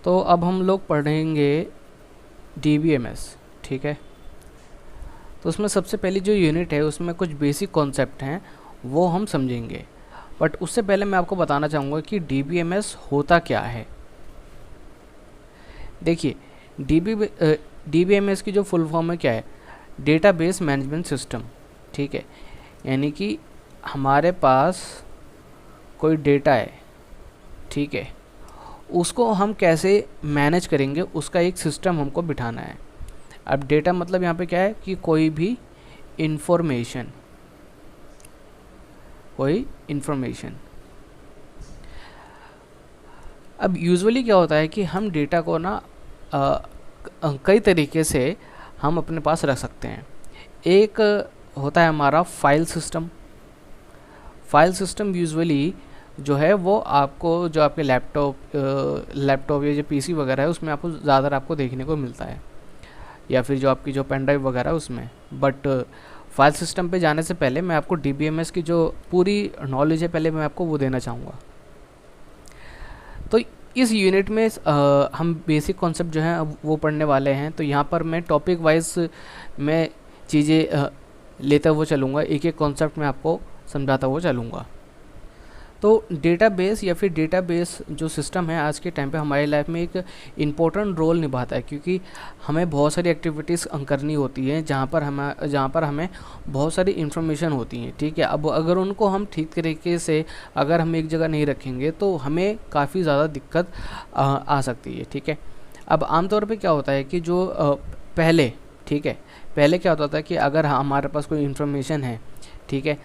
तो अब हम लोग पढ़ेंगे DBMS, ठीक है। तो उसमें सबसे पहली जो यूनिट है उसमें कुछ बेसिक कॉन्सेप्ट हैं वो हम समझेंगे, बट उससे पहले मैं आपको बताना चाहूँगा कि DBMS होता क्या है। देखिए, DBMS की जो फुल फॉर्म है क्या है, डेटाबेस मैनेजमेंट सिस्टम, ठीक है। यानी कि हमारे पास कोई डेटा है, ठीक है, उसको हम कैसे मैनेज करेंगे उसका एक सिस्टम हमको बिठाना है। अब डेटा मतलब यहाँ पे क्या है कि कोई इंफॉर्मेशन। अब यूजुअली क्या होता है कि हम डेटा को ना कई तरीके से हम अपने पास रख सकते हैं। एक होता है हमारा फाइल सिस्टम यूजुअली जो है वो आपको जो आपके लैपटॉप या जो पीसी वगैरह है उसमें आपको ज़्यादातर आपको देखने को मिलता है, या फिर जो आपकी जो पेन ड्राइव वगैरह उसमें। बट फाइल सिस्टम पे जाने से पहले मैं आपको DBMS की जो पूरी नॉलेज है पहले मैं आपको वो देना चाहूँगा। तो इस यूनिट में हम बेसिक कॉन्सेप्ट जो हैं वो पढ़ने वाले हैं। तो यहाँ पर मैं टॉपिक वाइज मैं चीज़ें लेता हुआ चलूँगा, एक एक कॉन्सेप्ट में आपको समझाता हुआ चलूँगा। तो डेटाबेस या फिर डेटाबेस जो सिस्टम है आज के टाइम पे हमारी लाइफ में एक इम्पोर्टेंट रोल निभाता है, क्योंकि हमें बहुत सारी एक्टिविटीज़ करनी होती हैं जहाँ पर हमें बहुत सारी इन्फॉर्मेशन होती हैं, ठीक है। अब अगर उनको हम ठीक तरीके से अगर हम एक जगह नहीं रखेंगे तो हमें काफ़ी ज़्यादा दिक्कत आ सकती है, ठीक है। अब आमतौर पर क्या होता है कि जो पहले क्या होता था कि अगर हमारे पास कोई इन्फॉर्मेशन है, ठीक है,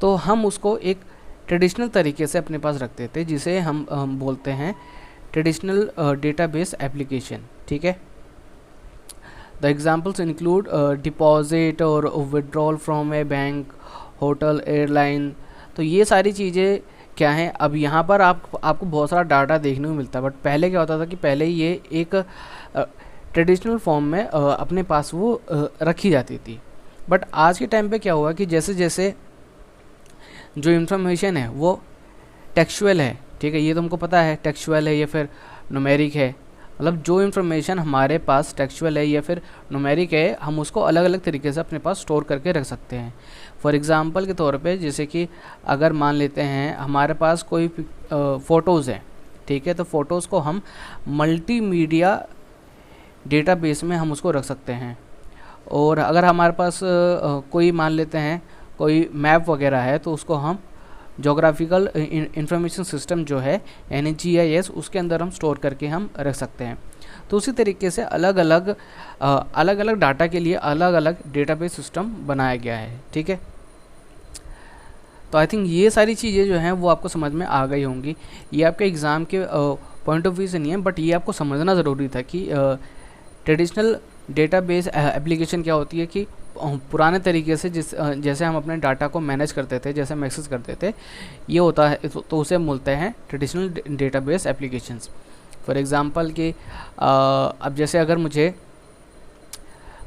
तो हम उसको एक ट्रेडिशनल तरीके से अपने पास रखते थे जिसे हम बोलते हैं ट्रेडिशनल डेटाबेस एप्लीकेशन, ठीक है। द एग्जांपल्स इंक्लूड डिपॉजिट और withdrawal from A bank, hotel, airline. तो ये सारी चीज़ें क्या हैं, अब यहाँ पर आपको बहुत सारा डाटा देखने को मिलता है, बट पहले क्या होता था कि पहले ये एक ट्रेडिशनल फॉर्म में अपने पास वो रखी जाती थी। बट आज के टाइम पे क्या हुआ कि जैसे जैसे जो इन्फॉर्मेशन है वो टेक्सचुअल है, ठीक है, ये तुमको पता है टेक्सचुअल है या फिर न्यूमेरिक है। मतलब जो इन्फॉर्मेशन हमारे पास टेक्सचुअल है या फिर न्यूमेरिक है, हम उसको अलग अलग तरीके से अपने पास स्टोर करके रख सकते हैं। फॉर एग्ज़ाम्पल के तौर पे जैसे कि अगर मान लेते हैं हमारे पास कोई फ़ोटोज़ है, ठीक है, तो फ़ोटोज़ को हम मल्टीमीडिया डेटाबेस में हम उसको रख सकते हैं। और अगर हमारे पास कोई मान लेते हैं कोई मैप वगैरह है तो उसको हम जोग्राफिकल इंफॉर्मेशन सिस्टम जो है यानी GIS उसके अंदर हम स्टोर करके हम रख सकते हैं। तो उसी तरीके से अलग अलग डाटा के लिए अलग अलग डेटाबेस सिस्टम बनाया गया है, ठीक है। तो आई थिंक ये सारी चीज़ें जो हैं वो आपको समझ में आ गई होंगी। ये आपके एग्ज़ाम के पॉइंट ऑफ व्यू से नहीं है, बट ये आपको समझना ज़रूरी था कि ट्रेडिशनल डेटाबेस एप्लीकेशन क्या होती है कि पुराने तरीके से जैसे हम अपने डाटा को मैनेज करते थे, जैसे हम एक्सेस करते थे, ये होता है तो उसे बोलते हैं traditional database applications. For example कि अब जैसे अगर मुझे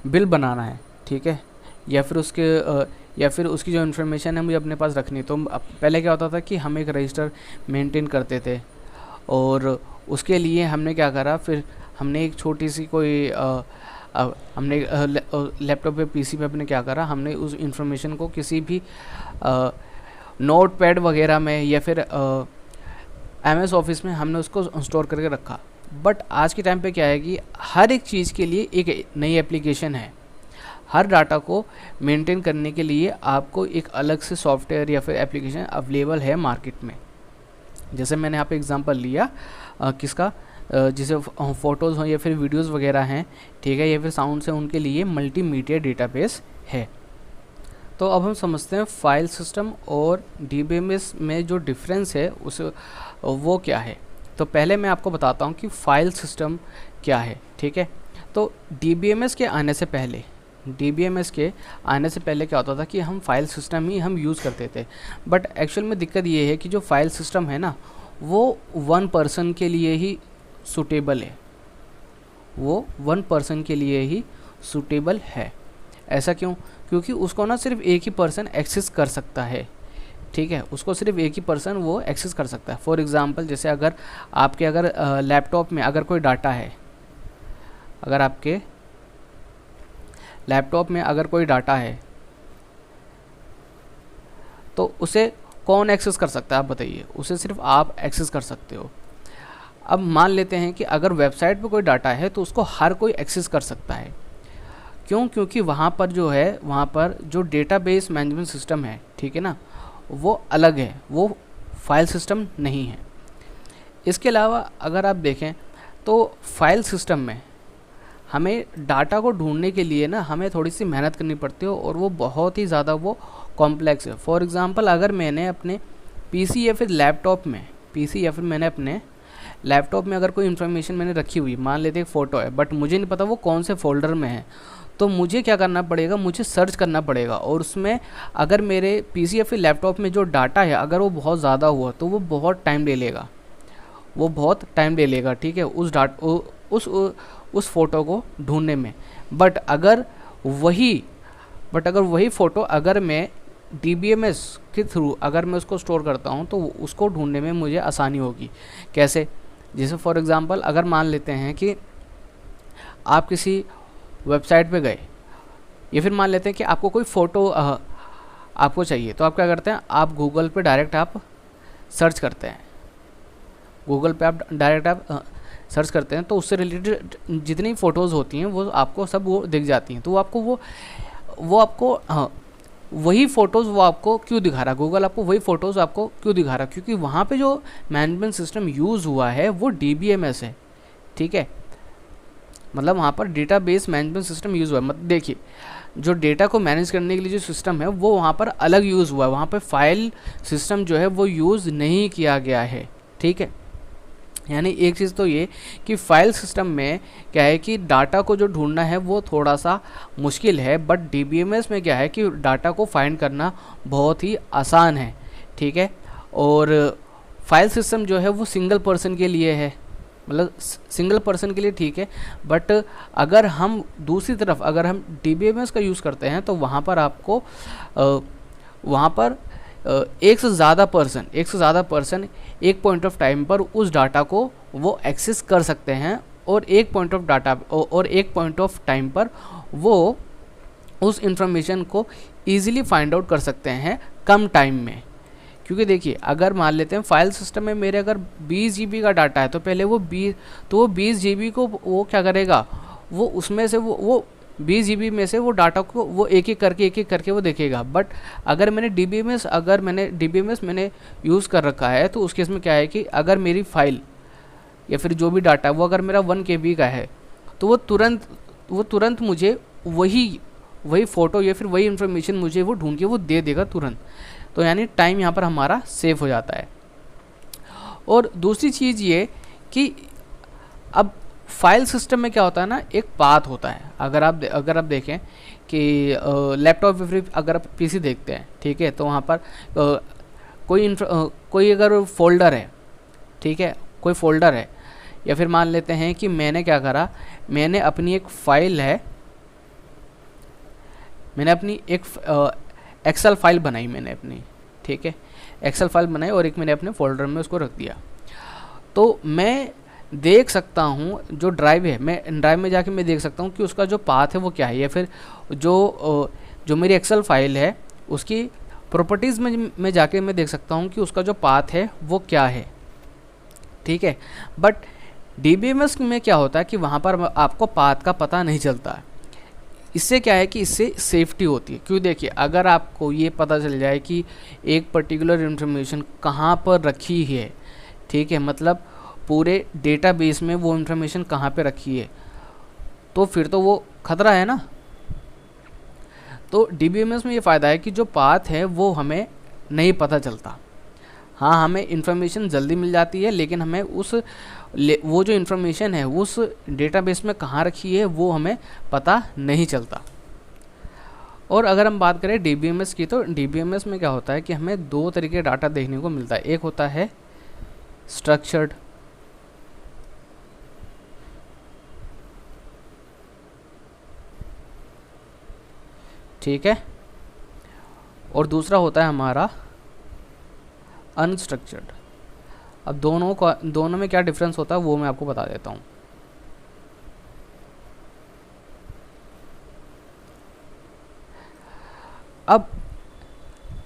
बिल बनाना है, ठीक है, या फिर उसकी जो इन्फॉर्मेशन है मुझे अपने पास रखनी, तो पहले क्या होता था कि हम एक रजिस्टर मेंटेन करते थे और उसके लिए हमने क्या करा, फिर हमने एक छोटी सी कोई हमने लैपटॉप पे पीसी पे अपने क्या करा, हमने उस इन्फॉर्मेशन को किसी भी नोटपैड वगैरह में या फिर MS ऑफिस में हमने उसको स्टोर करके रखा। बट आज के टाइम पे क्या है कि हर एक चीज़ के लिए एक नई एप्लीकेशन है। हर डाटा को मेंटेन करने के लिए आपको एक अलग से सॉफ्टवेयर या फिर एप्लीकेशन अवेलेबल है मार्केट में। जैसे मैंने यहाँ पे एग्जांपल लिया किसका, जिसे फ़ोटोज़ हों या फिर वीडियोज़ वगैरह हैं, ठीक है, या फिर साउंड से, उनके लिए मल्टीमीडिया डेटाबेस है। तो अब हम समझते हैं फाइल सिस्टम और DBMS में जो डिफरेंस है उस वो क्या है। तो पहले मैं आपको बताता हूँ कि फाइल सिस्टम क्या है, ठीक है। तो DBMS के आने से पहले क्या होता था कि हम फाइल सिस्टम ही हम यूज़ करते थे। बट एक्चुअल में दिक्कत ये है कि जो फाइल सिस्टम है ना वो वन पर्सन के लिए ही सूटेबल है, वो वन पर्सन के लिए ही सूटेबल है। ऐसा क्यों? क्योंकि उसको ना सिर्फ एक ही पर्सन एक्सेस कर सकता है, ठीक है, उसको सिर्फ एक ही पर्सन वो एक्सेस कर सकता है। फॉर एग्ज़ाम्पल जैसे अगर आपके अगर लैपटॉप में अगर कोई डाटा है, अगर आपके लैपटॉप में अगर कोई डाटा है तो उसे कौन एक्सेस कर सकता है आप बताइए? उसे सिर्फ आप एक्सेस कर सकते हो। अब मान लेते हैं कि अगर वेबसाइट पे कोई डाटा है तो उसको हर कोई एक्सेस कर सकता है। क्यों? क्योंकि वहाँ पर जो है, वहाँ पर जो डेटाबेस मैनेजमेंट सिस्टम है, ठीक है ना, वो अलग है, वो फाइल सिस्टम नहीं है। इसके अलावा अगर आप देखें तो फाइल सिस्टम में हमें डाटा को ढूंढने के लिए ना हमें थोड़ी सी मेहनत करनी पड़ती है और वो बहुत ही ज़्यादा वो कॉम्प्लेक्स है। फॉर एग्ज़ाम्पल अगर मैंने अपने पीसी या फिर लैपटॉप में, पीसी या फिर मैंने अपने लैपटॉप में अगर कोई इन्फॉर्मेशन मैंने रखी हुई, मान लेते एक फ़ोटो है, बट मुझे नहीं पता वो कौन से फोल्डर में है, तो मुझे क्या करना पड़ेगा, मुझे सर्च करना पड़ेगा। और उसमें अगर मेरे पीसी या फिर लैपटॉप में जो डाटा है अगर वो बहुत ज़्यादा हुआ तो वो बहुत टाइम ले लेगा, वो बहुत टाइम ले लेगा, ठीक है, उस फ़ोटो को ढूंढने में। बट अगर वही फ़ोटो अगर मैं DBMS के थ्रू अगर मैं उसको स्टोर करता हूँ तो उसको ढूंढने में मुझे आसानी होगी। कैसे? जैसे फॉर एग्ज़ाम्पल अगर मान लेते हैं कि आप किसी वेबसाइट पे गए, या फिर मान लेते हैं कि आपको कोई फ़ोटो आपको चाहिए, तो आप क्या करते हैं, आप गूगल पे डायरेक्ट आप सर्च करते हैं, गूगल पे आप डायरेक्ट सर्च करते हैं, तो उससे रिलेटेड जितनी फ़ोटोज़ होती हैं वो आपको सब वो दिख जाती हैं। तो वो आपको वही फ़ोटोज़ वो आपको क्यों दिखा रहा है, गूगल आपको वही फ़ोटोज़ आपको क्यों दिखा रहा है? क्योंकि वहाँ पे जो मैनेजमेंट सिस्टम यूज़ हुआ है वो DBMS है, ठीक है, मतलब वहाँ पर डेटाबेस मैनेजमेंट सिस्टम यूज़ हुआ है। मतलब देखिए, जो डेटा को मैनेज करने के लिए जो सिस्टम है वो वहाँ पर अलग यूज़ हुआ है, वहाँ पर फाइल सिस्टम जो है वो यूज़ नहीं किया गया है, ठीक है। यानी एक चीज़ तो ये कि फाइल सिस्टम में क्या है कि डाटा को जो ढूंढना है वो थोड़ा सा मुश्किल है, बट DBMS में क्या है कि डाटा को फाइंड करना बहुत ही आसान है, ठीक है। और फाइल सिस्टम जो है वो सिंगल पर्सन के लिए है, मतलब सिंगल पर्सन के लिए ठीक है, बट अगर हम दूसरी तरफ अगर हम DBMS का यूज़ करते हैं तो वहाँ पर आपको वहाँ पर एक से ज़्यादा पर्सन एक पॉइंट ऑफ टाइम पर उस डाटा को वो एक्सेस कर सकते हैं, और एक पॉइंट ऑफ टाइम पर वो उस इंफॉर्मेशन को ईज़िली फाइंड आउट कर सकते हैं कम टाइम में। क्योंकि देखिए, अगर मान लेते हैं फाइल सिस्टम में मेरे अगर 20 GB का डाटा है तो पहले वो 20 GB को वो क्या करेगा, वो उसमें से वो 20 GB में से वो डाटा को वो एक एक करके वो देखेगा। बट अगर मैंने DBMS मैंने यूज़ कर रखा है तो उस केस में क्या है कि अगर मेरी फाइल या फिर जो भी डाटा वो अगर मेरा 1 KB का है तो वो तुरंत मुझे वही फ़ोटो या फिर वही इन्फॉर्मेशन मुझे वो ढूंढ के वो दे देगा तुरंत। तो यानी टाइम यहाँ पर हमारा सेव हो जाता है। और दूसरी चीज़ ये कि अब फाइल सिस्टम में क्या होता है ना, एक पाथ होता है। अगर आप देखें कि लैपटॉप या फिर अगर आप PC देखते हैं, ठीक है, तो वहाँ पर कोई अगर फोल्डर है, ठीक है, कोई फोल्डर है, या फिर मान लेते हैं कि मैंने क्या करा, मैंने अपनी एक फ़ाइल है, मैंने अपनी एक एक्सेल फाइल बनाई मैंने अपनी, ठीक है, एक्सेल फाइल बनाई और एक मैंने अपने फोल्डर में उसको रख दिया। तो मैं देख सकता हूँ जो ड्राइव है, मैं ड्राइव में जाके मैं देख सकता हूँ कि उसका जो पाथ है वो क्या है, या फिर जो मेरी एक्सेल फाइल है उसकी प्रॉपर्टीज़ में मैं जाके मैं देख सकता हूँ कि उसका जो पाथ है वो क्या है, ठीक है। बट DBMS में क्या होता है कि वहाँ पर आपको पाथ का पता नहीं चलता। इससे क्या है कि इससे सेफ्टी होती है। क्यों? देखिए, अगर आपको ये पता चल जाए कि एक पर्टिकुलर इन्फॉर्मेशन कहाँ पर रखी है, ठीक है, मतलब पूरे डेटाबेस में वो इन्फॉर्मेशन कहाँ पे रखी है, तो फिर तो वो खतरा है ना। तो DBMS में ये फ़ायदा है कि जो पाथ है वो हमें नहीं पता चलता। हाँ, हमें इन्फॉर्मेशन जल्दी मिल जाती है, लेकिन हमें वो जो इन्फॉर्मेशन है उस डेटाबेस में कहाँ रखी है वो हमें पता नहीं चलता। और अगर हम बात करें DBMS की, तो DBMS में क्या होता है कि हमें दो तरीके डाटा देखने को मिलता है। एक होता है स्ट्रक्चर्ड, ठीक है, और दूसरा होता है हमारा अनस्ट्रक्चर्ड। अब दोनों में क्या डिफरेंस होता है वो मैं आपको बता देता हूँ। अब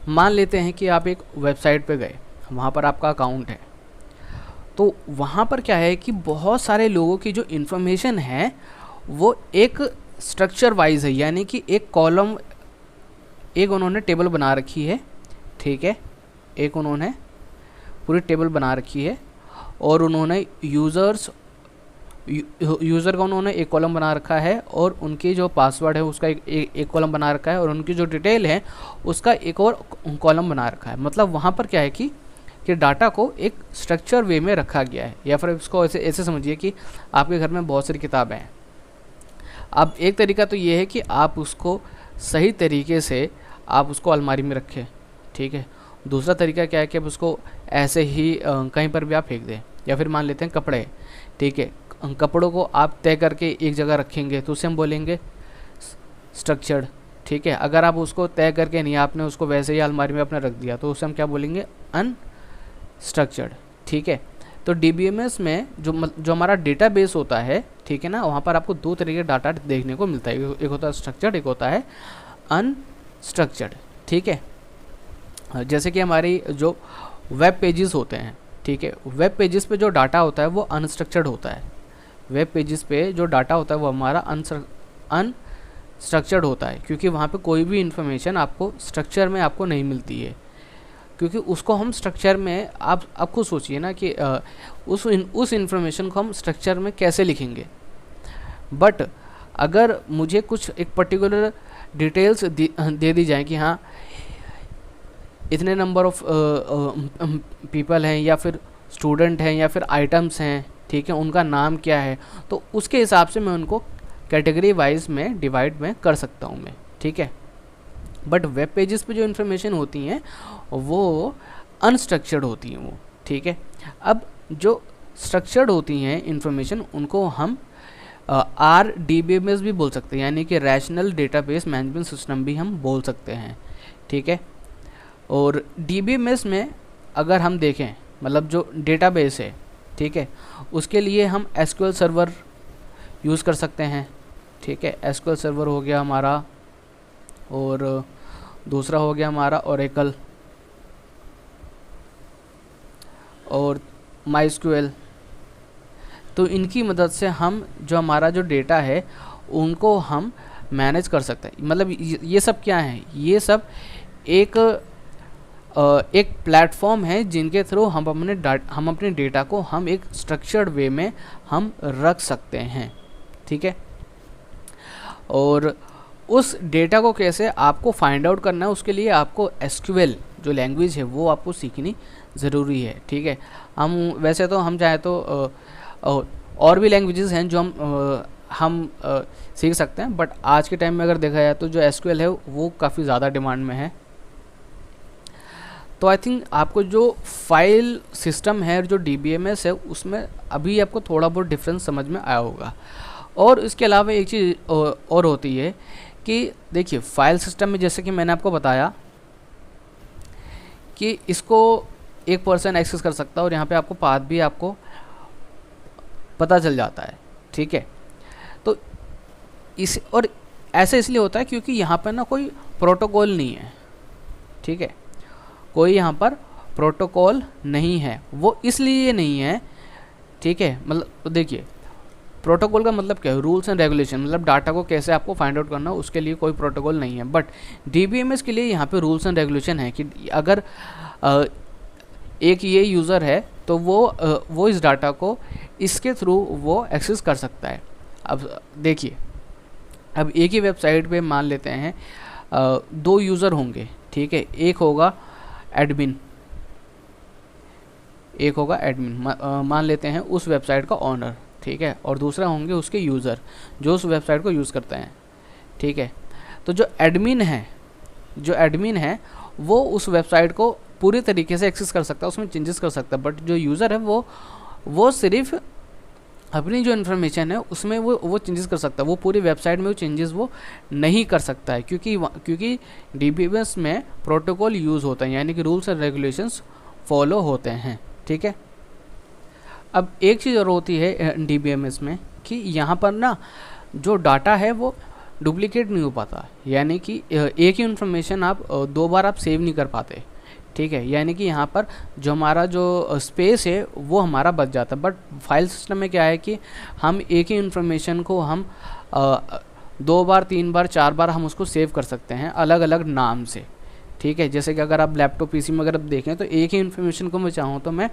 मान लेते हैं कि आप एक वेबसाइट पे गए, वहाँ पर आपका अकाउंट है, तो वहाँ पर क्या है कि बहुत सारे लोगों की जो इन्फॉर्मेशन है वो एक स्ट्रक्चर वाइज है, यानी कि एक कॉलम, एक उन्होंने टेबल बना रखी है, ठीक है, एक उन्होंने पूरी टेबल बना रखी है और उन्होंने यूज़र का उन्होंने एक कॉलम बना रखा है और उनकी जो पासवर्ड है उसका एक कॉलम बना रखा है और उनकी जो डिटेल है उसका एक और कॉलम बना रखा है। मतलब वहाँ पर क्या है कि डाटा को एक स्ट्रक्चर वे में रखा गया है। या फिर इसको ऐसे समझिए कि आपके घर में बहुत सारी किताबें हैं। अब एक तरीका तो ये है कि आप उसको सही तरीके से आप उसको अलमारी में रखें, ठीक है। दूसरा तरीका क्या है कि आप उसको ऐसे ही कहीं पर भी आप फेंक दें। या फिर मान लेते हैं कपड़े, ठीक है, कपड़ों को आप तय करके एक जगह रखेंगे तो उसे हम बोलेंगे स्ट्रक्चर्ड, ठीक है। अगर आप उसको तय करके नहीं, आपने उसको वैसे ही अलमारी में अपने रख दिया तो उसे हम क्या बोलेंगे, अनस्ट्रक्चर्ड, ठीक है। तो DBMS में जो हमारा डेटाबेस होता है, ठीक है ना, वहाँ पर आपको दो तरीके का डाटा देखने को मिलता है, एक होता है स्ट्रक्चर्ड, एक होता है अनस्ट्रक्चर्ड, ठीक है। जैसे कि हमारी जो वेब पेजेस होते हैं, ठीक है, वेब पेजेस पे जो डाटा होता है वो अनस्ट्रक्चर्ड होता है। वेब पेजेस पे जो डाटा होता है वो हमारा अनस्ट्रक्चर्ड होता है, क्योंकि वहाँ पे कोई भी इन्फॉर्मेशन आपको स्ट्रक्चर में आपको नहीं मिलती है, क्योंकि उसको हम स्ट्रक्चर में आप खुद सोचिए ना कि उस इन्फॉर्मेशन को हम स्ट्रक्चर में कैसे लिखेंगे। बट अगर मुझे कुछ एक पर्टिकुलर डिटेल्स दे दी जाए कि हाँ इतने नंबर ऑफ पीपल हैं या फिर स्टूडेंट हैं या फिर आइटम्स हैं, ठीक है, उनका नाम क्या है, तो उसके हिसाब से मैं उनको कैटेगरी वाइज में डिवाइड में कर सकता हूँ मैं, ठीक है। बट वेब पेजेस पे जो इन्फॉर्मेशन होती हैं वो अनस्ट्रक्चर्ड होती हैं वो, ठीक है। अब जो स्ट्रक्चर्ड होती हैं इन्फॉर्मेशन उनको हम RDBMS भी बोल सकते हैं, यानी कि रैशनल डेटाबेस मैनेजमेंट सिस्टम भी हम बोल सकते हैं, ठीक है। और DBMS में अगर हम देखें, मतलब जो डेटाबेस है, ठीक है, उसके लिए हम SQL सर्वर यूज़ कर सकते हैं, ठीक है। SQL सर्वर हो गया हमारा और दूसरा हो गया हमारा ओरेकल और MySQL। तो इनकी मदद से हम जो हमारा जो डेटा है उनको हम मैनेज कर सकते हैं। मतलब ये सब क्या है, ये सब एक प्लेटफॉर्म है जिनके थ्रू हम अपने डेटा को हम एक स्ट्रक्चर्ड वे में हम रख सकते हैं, ठीक है। और उस डेटा को कैसे आपको फाइंड आउट करना है, उसके लिए आपको SQL जो लैंग्वेज है वो आपको सीखनी ज़रूरी है, ठीक है। हम वैसे तो हम चाहे तो और भी लैंग्वेजेस हैं जो हम सीख सकते हैं, बट आज के टाइम में अगर देखा जाए तो जो SQL है वो काफ़ी ज़्यादा डिमांड में है। तो आई थिंक आपको जो फाइल सिस्टम है, जो DBMS है, उसमें अभी आपको थोड़ा बहुत डिफरेंस समझ में आया होगा। और इसके अलावा एक चीज़ और होती है कि देखिए फाइल सिस्टम में जैसे कि मैंने आपको बताया कि इसको एक पर्सन एक्सेस कर सकता है और यहाँ पे आपको पाथ भी आपको पता चल जाता है, ठीक है। तो और ऐसा इसलिए होता है क्योंकि यहाँ पर ना कोई प्रोटोकॉल नहीं है, ठीक है, कोई यहाँ पर प्रोटोकॉल नहीं है। वो इसलिए नहीं है, ठीक है, मतलब देखिए प्रोटोकॉल का मतलब क्या है, रूल्स एंड रेगुलेशन, मतलब डाटा को कैसे आपको फाइंड आउट करना, उसके लिए कोई प्रोटोकॉल नहीं है। बट DBMS के लिए यहाँ पे रूल्स एंड रेगुलेशन है कि अगर एक ये यूज़र है तो वो इस डाटा को इसके थ्रू वो एक्सेस कर सकता है। अब देखिए, अब एक ही वेबसाइट पे मान लेते हैं 2 यूज़र होंगे, ठीक है, एक होगा एडमिन, मान लेते हैं उस वेबसाइट का ओनर, ठीक है, और दूसरा होंगे उसके यूज़र जो उस वेबसाइट को यूज़ करते हैं, ठीक है। तो जो एडमिन है वो उस वेबसाइट को पूरी तरीके से एक्सेस कर सकता है, उसमें चेंजेस कर सकता है। बट जो यूज़र है वो सिर्फ अपनी जो इन्फॉर्मेशन है उसमें वो चेंजेस कर सकता है, वो पूरी वेबसाइट में वो चेंजेस वो नहीं कर सकता है, क्योंकि DBMS में प्रोटोकॉल यूज़ होता है, यानी कि रूल्स एंड रेगुलेशंस फॉलो होते हैं। ठीक है, अब एक चीज़ और होती है DBMS में कि यहाँ पर ना जो डाटा है वो डुप्लीकेट नहीं हो पाता, यानी कि एक ही इन्फॉर्मेशन आप दो बार आप सेव नहीं कर पाते। ठीक है, यानी कि यहाँ पर जो हमारा जो स्पेस है वो हमारा बच जाता है। बट फाइल सिस्टम में क्या है कि हम एक ही इन्फॉर्मेशन को हम दो बार, तीन बार, चार बार हम उसको सेव कर सकते हैं अलग अलग नाम से। ठीक है, जैसे कि अगर आप लैपटॉप PC में अगर आप देखें तो एक ही इन्फॉर्मेशन को मैं चाहूँ तो मैं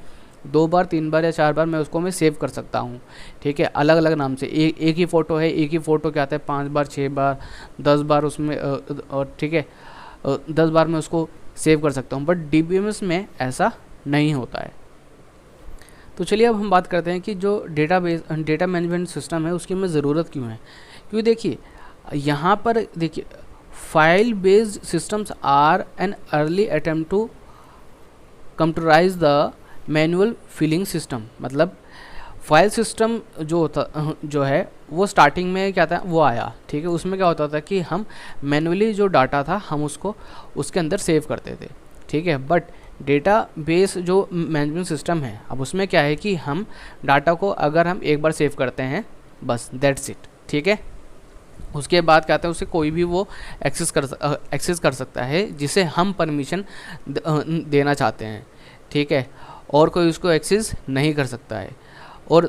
दो बार, तीन बार या चार बार मैं उसको मैं सेव कर सकता हूँ। ठीक है, अलग अलग नाम से। एक ही फ़ोटो है, एक ही फ़ोटो क्या आता है 5 बार, 6 बार, 10 बार उसमें और ठीक है 10 बार मैं उसको सेव कर सकता हूँ। बट DBMS में ऐसा नहीं होता है। तो चलिए अब हम बात करते हैं कि जो डेटा मैनेजमेंट सिस्टम है उसकी हमें ज़रूरत क्यों है। क्योंकि देखिए यहाँ पर देखिए file based systems are an early attempt to computerise the manual filing system. मतलब फाइल सिस्टम जो है वो स्टार्टिंग में क्या था वो आया। ठीक है, उसमें क्या होता था कि हम मैनुअली जो डाटा था हम उसको उसके अंदर सेव करते थे। ठीक है, बट डेटा बेस जो मैनेजमेंट सिस्टम है अब उसमें क्या है कि हम डाटा को अगर हम एक बार सेव करते हैं बस दैट्स इट। ठीक है, उसके बाद क्या आता है उसे कोई भी वो एक्सेस कर सकता है जिसे हम परमिशन देना चाहते हैं। ठीक है, और कोई उसको एक्सेस नहीं कर सकता है। और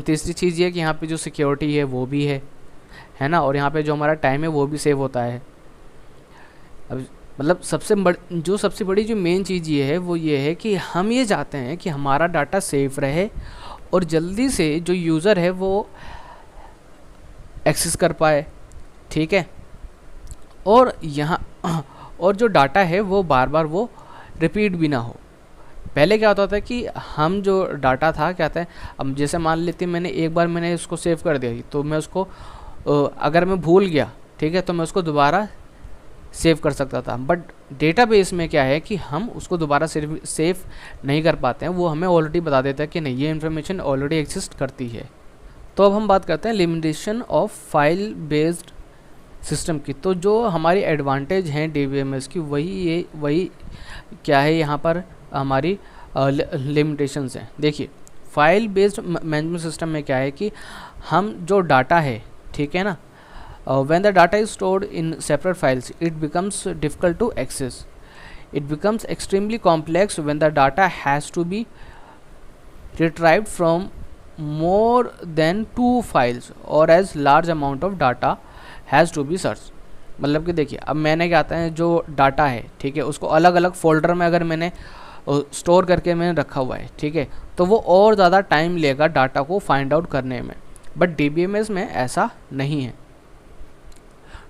तीसरी चीज़ ये कि यहाँ पे जो सिक्योरिटी है वो भी है ना, और यहाँ पे जो हमारा टाइम है वो भी सेव होता है। अब मतलब सबसे बड़ी जो मेन चीज़ ये है वो ये है कि हम ये चाहते हैं कि हमारा डाटा सेफ रहे और जल्दी से जो यूज़र है वो एक्सेस कर पाए। ठीक है, और और जो डाटा है वो बार बार वो रिपीट भी ना हो। पहले क्या होता था कि हम जो डाटा था क्या था, अब जैसे मान लेते मैंने एक बार मैंने इसको सेव कर दिया तो मैं उसको अगर मैं भूल गया ठीक है तो मैं उसको दोबारा सेव कर सकता था। बट डेटाबेस में क्या है कि हम उसको दोबारा सेव नहीं कर पाते हैं, वो हमें ऑलरेडी बता देता है कि नहीं ये इन्फॉर्मेशन ऑलरेडी एग्जिस्ट करती है। तो अब हम बात करते हैं limitation of file based system की। तो जो हमारी एडवांटेज हैं DBMS की वही क्या है यहाँ पर हमारी लिमिटेशंस हैं। देखिए फाइल बेस्ड मैनेजमेंट सिस्टम में क्या है कि हम जो डाटा है ठीक है ना, when the data is stored in separate files it becomes difficult to access. It becomes extremely complex when the data has to be retrieved from more than 2 files or as large amount of data has to be searched. मतलब कि देखिए अब मैंने क्या आता है जो data है ठीक है उसको अलग अलग फोल्डर में अगर मैंने स्टोर करके मैंने रखा हुआ है ठीक है तो वो और ज़्यादा टाइम लेगा डाटा को फाइंड आउट करने में। बट DBMS में ऐसा नहीं है।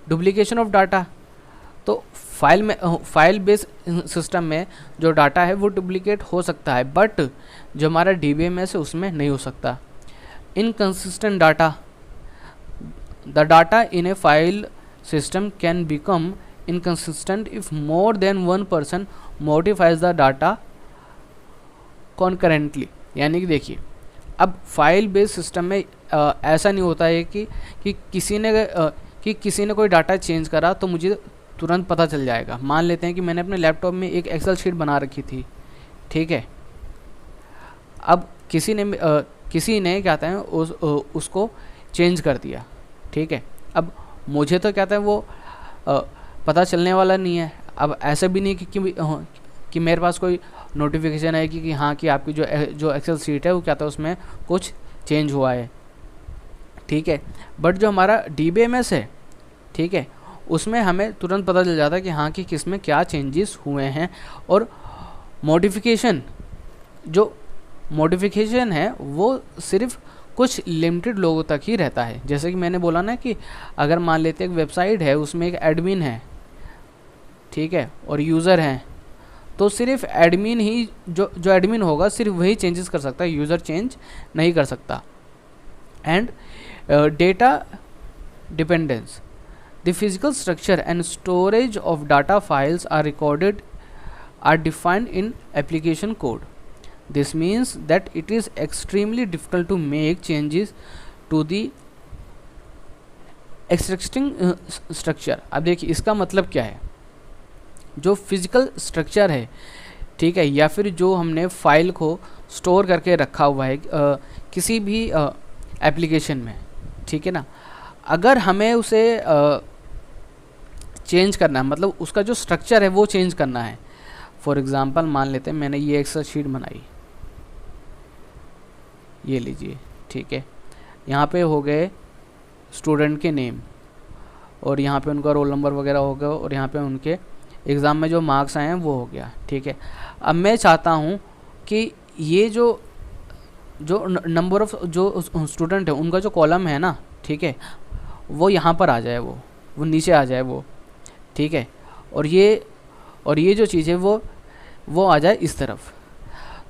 डुप्लीकेशन ऑफ डाटा, तो फाइल बेस्ड सिस्टम में जो डाटा है वो डुप्लीकेट हो सकता है बट जो हमारा DBMS है उसमें नहीं हो सकता। Inconsistent data, the data in A file system can become inconsistent if more than one person modifies the data concurrently. यानी कि देखिए अब फाइल बेस्ड सिस्टम में ऐसा नहीं होता है कि किसी ने कोई डाटा चेंज करा तो मुझे तुरंत पता चल जाएगा। मान लेते हैं कि मैंने अपने लैपटॉप में एक एक्सेल शीट बना रखी थी ठीक है, अब किसी ने क्या कहते हैं उसको चेंज कर दिया ठीक है, अब मुझे तो क्या कहते हैं वो पता चलने वाला नहीं है। अब ऐसा भी नहीं कि मेरे पास कोई नोटिफिकेशन है कि हाँ कि आपकी जो एक्सेल शीट है वो क्या था उसमें कुछ चेंज हुआ है ठीक है। बट जो हमारा DBMS है ठीक है उसमें हमें तुरंत पता चल जाता है कि हाँ कि किस में क्या चेंजेस हुए हैं। और जो मॉडिफिकेशन है वो सिर्फ कुछ लिमिटेड लोगों तक ही रहता है। जैसे कि मैंने बोला ना कि अगर मान लेते एक वेबसाइट है उसमें एक एडमिन है ठीक है और यूज़र हैं तो सिर्फ एडमिन ही जो एडमिन होगा सिर्फ वही चेंजेस कर सकता है, यूज़र चेंज नहीं कर सकता। And data dependence, the physical structure and storage of data files are defined in application code. This means that it is extremely difficult to make changes to the existing structure. अब देखिए इसका मतलब क्या है, जो फिजिकल स्ट्रक्चर है ठीक है, या फिर जो हमने फाइल को स्टोर करके रखा हुआ है किसी भी एप्लीकेशन में, ठीक है ना, अगर हमें उसे चेंज करना है, मतलब उसका जो स्ट्रक्चर है वो चेंज करना है। फॉर एग्ज़ाम्पल मान लेते हैं मैंने ये एक्सेल शीट बनाई, ये लीजिए, ठीक है, यहाँ पे हो गए स्टूडेंट के नेम और यहाँ पे उनका रोल नंबर वगैरह हो गया और यहाँ पे उनके एग्ज़ाम में जो मार्क्स आए हैं वो हो गया, ठीक है। अब मैं चाहता हूँ कि ये जो नंबर ऑफ़ जो स्टूडेंट है उनका जो कॉलम है ना, ठीक है, वो यहाँ पर आ जाए, वो नीचे आ जाए वो, ठीक है, और ये जो चीज़ है वो आ जाए इस तरफ।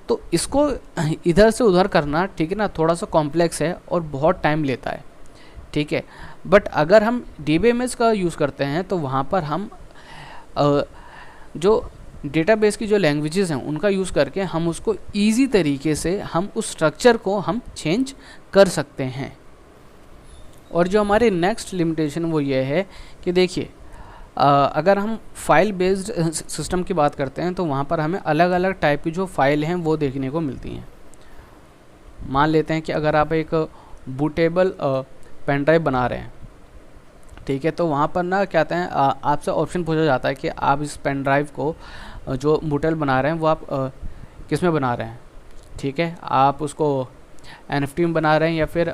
तो इसको इधर से उधर करना, ठीक है ना, थोड़ा सा कॉम्प्लेक्स है और बहुत टाइम लेता है, ठीक है। बट अगर हम DBMS का यूज़ करते हैं तो वहाँ पर हम जो डेटाबेस की जो लैंग्वेजेस हैं उनका यूज़ करके हम उसको ईजी तरीके से हम उस स्ट्रक्चर को हम चेंज कर सकते हैं। और जो हमारी नेक्स्ट लिमिटेशन वो ये है कि देखिए, अगर हम फाइल बेस्ड सिस्टम की बात करते हैं तो वहाँ पर हमें अलग अलग टाइप की जो फाइल हैं वो देखने को मिलती हैं। मान लेते हैं कि अगर आप एक बूटेबल पेन ड्राइव बना रहे हैं, ठीक है, तो वहाँ पर ना क्या कहते हैं, आपसे ऑप्शन पूछा जाता है कि आप इस पेन ड्राइव को जो बूटेबल बना रहे हैं वो आप किस में बना रहे हैं, ठीक है, आप उसको NFT में बना रहे हैं या फिर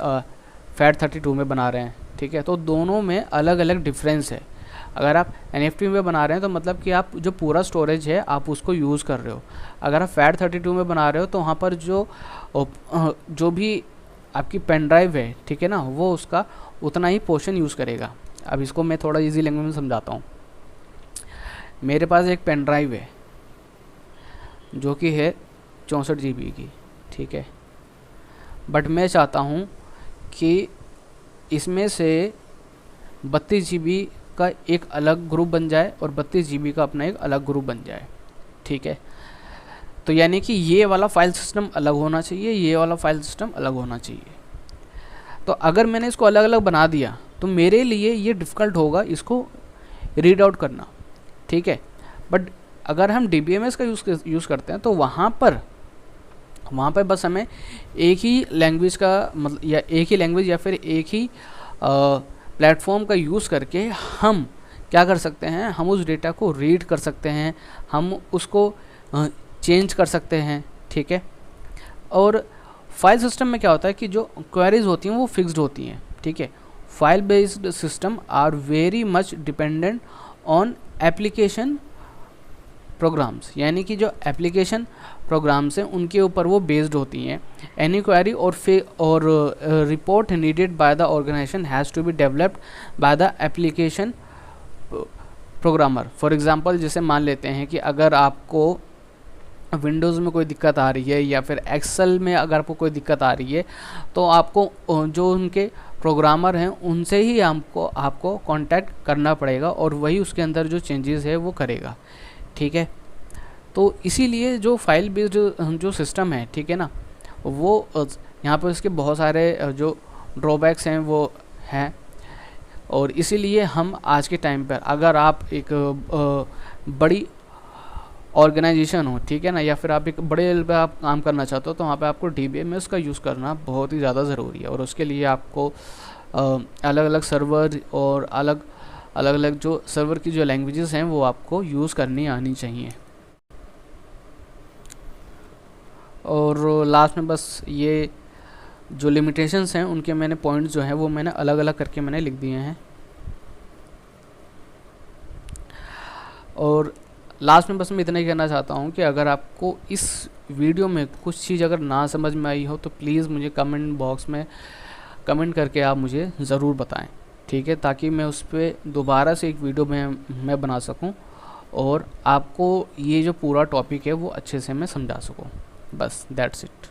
FAT32 में बना रहे हैं, ठीक है। तो दोनों में अलग अलग डिफरेंस है। अगर आप NFT में बना रहे हैं तो मतलब कि आप जो पूरा स्टोरेज है आप उसको यूज़ कर रहे हो। अगर आप FAT32 में बना रहे हो तो वहाँ पर जो भी आपकी पेन ड्राइव है, ठीक है ना, वो उसका उतना ही पोर्शन यूज़ करेगा। अब इसको मैं थोड़ा इजी लैंग्वेज में समझाता हूँ। मेरे पास एक पेन ड्राइव है जो कि है 64 GB की, ठीक है, बट मैं चाहता हूँ कि इसमें से 32 GB का एक अलग ग्रुप बन जाए और 32 GB का अपना एक अलग ग्रुप बन जाए, ठीक है। तो यानी कि ये वाला फाइल सिस्टम अलग होना चाहिए, ये वाला फाइल सिस्टम अलग होना चाहिए। तो अगर मैंने इसको अलग अलग बना दिया तो मेरे लिए ये डिफ़िकल्ट होगा इसको रीड आउट करना, ठीक है। बट अगर हम DBMS का यूज़ करते हैं तो वहाँ पर बस हमें एक ही लैंग्वेज का मतलब या एक ही लैंग्वेज या फिर एक ही प्लेटफॉर्म का यूज़ करके हम क्या कर सकते हैं, हम उस डेटा को रीड कर सकते हैं, हम उसको चेंज कर सकते हैं, ठीक है। और फाइल सिस्टम में क्या होता है कि जो क्वेरीज होती हैं वो फिक्स्ड होती हैं, ठीक है। File based system are very much dependent on application programs, यानी कि जो एप्लीकेशन प्रोग्राम्स हैं उनके ऊपर वो बेस्ड होती हैं। Any query or report needed by the organisation has to be developed by the application programmer. For example जैसे मान लेते हैं कि अगर आपको विंडोज़ में कोई दिक्कत आ रही है या फिर एक्सेल में अगर आपको कोई दिक्कत आ रही है तो आपको जो उनके प्रोग्रामर हैं उनसे ही आपको कांटेक्ट करना पड़ेगा और वही उसके अंदर जो चेंजेस है वो करेगा, ठीक है। तो इसीलिए जो फाइल बेस्ड जो सिस्टम है, ठीक है ना, वो यहाँ पर इसके बहुत सारे जो ड्रॉबैक्स हैं वो हैं। और इसीलिए हम आज के टाइम पर अगर आप एक बड़ी ऑर्गेनाइजेशन हो, ठीक है ना, या फिर आप एक बड़े लेवल पे आप काम करना चाहते हो तो वहाँ पे आपको DBMS का यूज़ करना बहुत ही ज़्यादा ज़रूरी है। और उसके लिए आपको अलग अलग सर्वर और अलग अलग जो सर्वर की जो लैंग्वेजेस हैं वो आपको यूज़ करनी आनी चाहिए। और लास्ट में बस ये जो लिमिटेशंस हैं उनके मैंने पॉइंट्स जो हैं वो मैंने अलग अलग करके मैंने लिख दिए हैं। और लास्ट में बस मैं इतना ही कहना चाहता हूँ कि अगर आपको इस वीडियो में कुछ चीज़ अगर ना समझ में आई हो तो प्लीज़ मुझे कमेंट बॉक्स में कमेंट करके आप मुझे ज़रूर बताएं, ठीक है, ताकि मैं उस पर दोबारा से एक वीडियो मैं बना सकूं और आपको ये जो पूरा टॉपिक है वो अच्छे से मैं समझा सकूं। बस दैट्स इट।